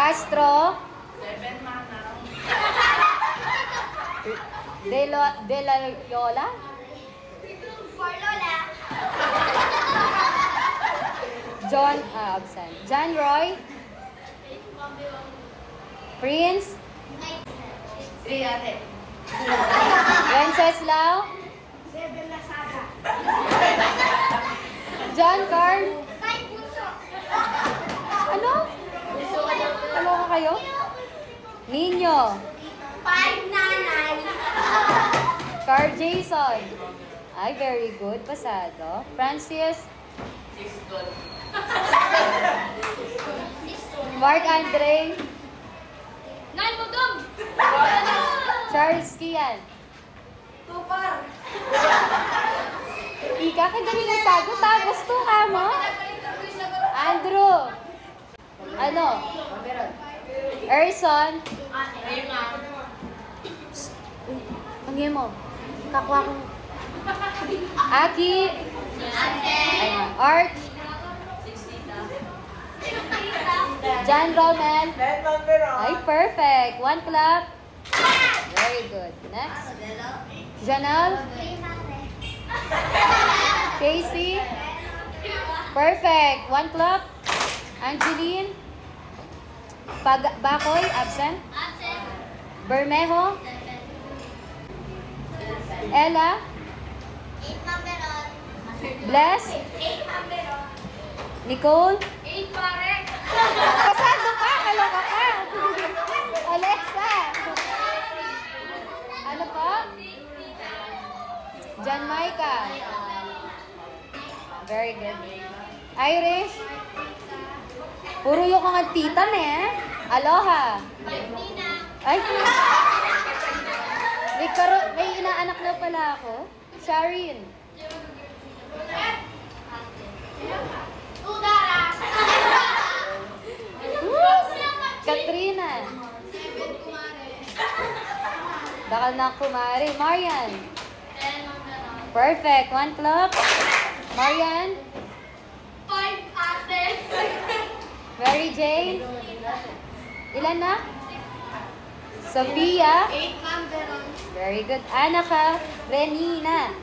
Castro. 7 Manang. De La Yola. 4 Lola. John, absent. John Roy. Prince. 3 ate. Wenceslao. 7 Lazada. John Carl. 5 Bunso. Ano? Ano ka kayo? Nino. 5 Nanay. Carl Jason. Ay, very good. Pasado. Francis. 6 gold. Mark Andre. 9 Budong. Charles Kian. 2 par. Ika ka galing ang sagot ha. Gusto ka mo? Andrew. Ano? Erson. 3 ma'am. Pangin mo. Kakuha kong... Aki. Ayun. Arch. 60 na. John Roman. 10 ma'am pero. Ay, perfect. 1 clap. Very good. Next. Janelle. Casey. Perfect. 1 clap. Angeline. Bakoy. Absent. Bermejo. Ella. 8 Mamberon. Bless. 8 Mamberon. Nicole. 8 Pare. Pasado ka. Kaloka ka. Alexa. Ano pa? John Micah. Very good. Irish. Puro yung kang titan eh. Aloha. Nina. Ay. May inaanak na pala ako. Sharin. Udara. Katrina. 7 Kumare. Bakal na kumari. Marian. 10 Mamberon. Perfect. 1 clap. Marian. 5 Ate. Mary Jane. Ilan na? Sophia. 8 Mamberon. Very good. Anaka. Renina.